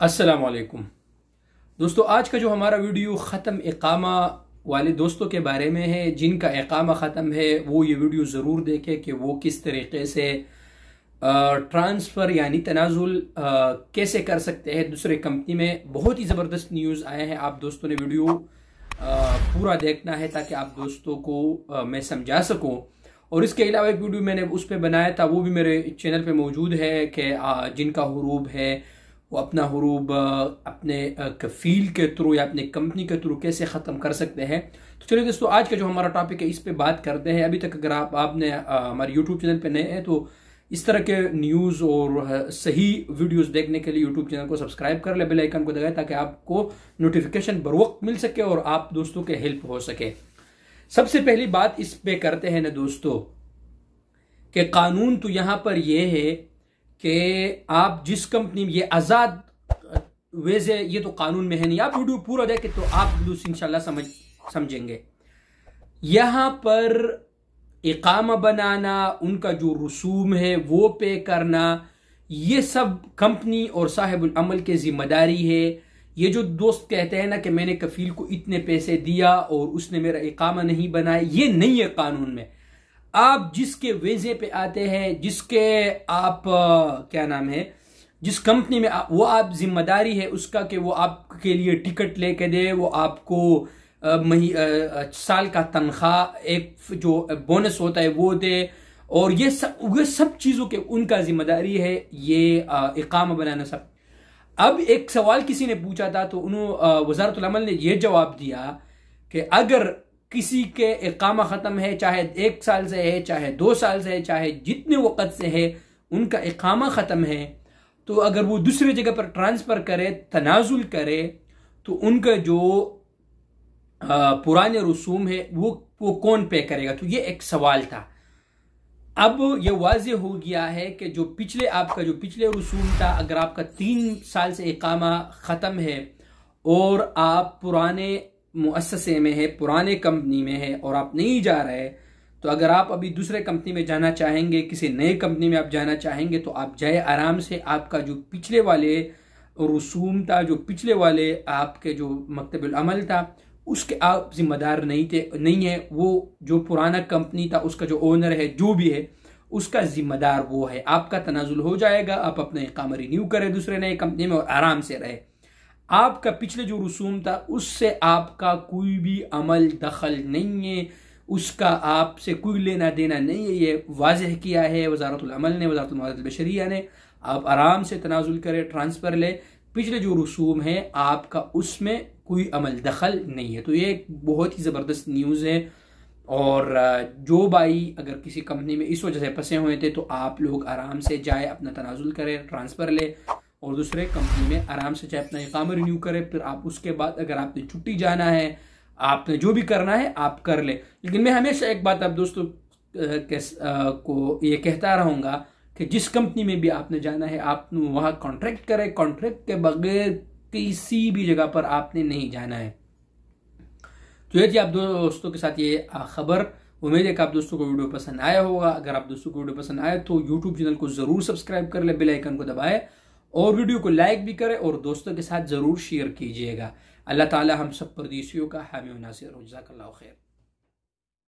अस्सलामुअलैकुम दोस्तों, आज का जो हमारा वीडियो ख़त्म इकामा वाले दोस्तों के बारे में है। जिनका इकामा ख़त्म है वो ये वीडियो ज़रूर देखें कि वो किस तरीके से ट्रांसफ़र यानी तनाजुल कैसे कर सकते हैं दूसरे कंपनी में। बहुत ही ज़बरदस्त न्यूज़ आए हैं। आप दोस्तों ने वीडियो पूरा देखना है ताकि आप दोस्तों को मैं समझा सकूं। और इसके अलावा एक वीडियो मैंने उस पर बनाया था, वो भी मेरे चैनल पे मौजूद है कि जिनका हुरूब है वो अपना हुरूब अपने कफील के थ्रू या अपने कंपनी के थ्रू कैसे ख़त्म कर सकते हैं। तो चलिए दोस्तों, आज का जो हमारा टॉपिक है इस पे बात करते हैं। अभी तक अगर आपने हमारे यूट्यूब चैनल पे नए हैं तो इस तरह के न्यूज़ और सही वीडियोस देखने के लिए यूट्यूब चैनल को सब्सक्राइब कर ले, बेल आइकन को दबाएं ताकि आपको नोटिफिकेशन बर वक्त मिल सके और आप दोस्तों के हेल्प हो सके। सबसे पहली बात इस पे करते हैं ना दोस्तों कि कानून तो यहां पर यह है कि आप जिस कंपनी में, ये आज़ाद वेज़े ये तो कानून में है नहीं। आप वीडियो पूरा देखें तो आप इंशाल्लाह समझेंगे। यहां पर इकामा बनाना, उनका जो रसूम है वो पे करना, ये सब कंपनी और साहिबुल अमल की जिम्मेदारी है। ये जो दोस्त कहते हैं ना कि मैंने कफील को इतने पैसे दिया और उसने मेरा इकामा नहीं बनाया, ये नहीं है कानून में। आप जिसके वेज़े पे आते हैं, जिसके आप क्या नाम है, जिस कंपनी में वो आप जिम्मेदारी है उसका कि वो आपके लिए टिकट लेके दे, वो आपको साल का तनख्वाह, एक जो बोनस होता है वो दे, और ये सब चीज़ों के उनका जिम्मेदारी है ये इकामा बनाना सब। अब एक सवाल किसी ने पूछा था तो उन्होंने वज़ारतुल अमल ने यह जवाब दिया कि अगर किसी के इकामा ख़त्म है, चाहे 1 साल से है, चाहे 2 साल से है, चाहे जितने वक़्त से है, उनका इकामा ख़त्म है, तो अगर वो दूसरी जगह पर ट्रांसफ़र करे, तनाजुल करे, तो उनका जो पुराने रसूम है वो कौन पे करेगा। तो ये एक सवाल था। अब ये वाज़ेह हो गया है कि जो पिछले रसूम था, अगर आपका 3 साल से इकामा ख़त्म है और आप पुराने मुअस्ससे में है, पुराने कंपनी में है और आप नहीं जा रहे, तो अगर आप अभी दूसरे कंपनी में जाना चाहेंगे, किसी नए कंपनी में आप जाना चाहेंगे, तो आप जाए आराम से। आपका जो पिछले वाले रसूम था, जो पिछले वाले आपके जो मकतबुल अमल था, उसके आप जिम्मेदार नहीं है। वो जो पुराना कंपनी था उसका जो ओनर है, जो भी है, उसका जिम्मेदार वो है। आपका तनाजुल हो जाएगा, आप अपना इकामा रिन्यू करें दूसरे नए कंपनी में और आराम से रहे। आपका पिछले जो रसूम था उससे आपका कोई भी अमल दखल नहीं है, उसका आपसे कोई लेना देना नहीं है। ये वाज़ेह किया है वज़ारतुल अमल ने, वज़ारतुल मवारिद बशरिया ने। आप आराम से तनाजुल करें, ट्रांसफ़र ले। पिछले जो रसूम है आपका उसमें कोई अमल दखल नहीं है। तो ये एक बहुत ही ज़बरदस्त न्यूज़ है। और जो भाई अगर किसी कंपनी में इस वजह से फंसे हुए थे, तो आप लोग आराम से जाए, अपना तनाजुल करें, ट्रांसफ़र ले और दूसरे कंपनी में आराम से चाहे अपना इकामा रिन्यू करें। फिर आप उसके बाद अगर आपने छुट्टी जाना है, आपने जो भी करना है आप कर ले। लेकिन मैं हमेशा एक बात आप दोस्तों को ये कहता रहूँगा कि जिस कंपनी में भी आपने जाना है, आप वहाँ कॉन्ट्रैक्ट करें। कॉन्ट्रैक्ट के बगैर किसी भी जगह पर आपने नहीं जाना है। तो ये थी आप दोस्तों के साथ ये खबर। उम्मीद है कि आप दोस्तों को वीडियो पसंद आया होगा। अगर आप दोस्तों को वीडियो पसंद आया तो यूट्यूब चैनल को ज़रूर सब्सक्राइब कर ले, बेल आइकन को दबाएं और वीडियो को लाइक भी करें और दोस्तों के साथ ज़रूर शेयर कीजिएगा। अल्लाह ताला हम सब परदेसियों का हामी व नासिर हो। जज़ाकल्लाहु खैर।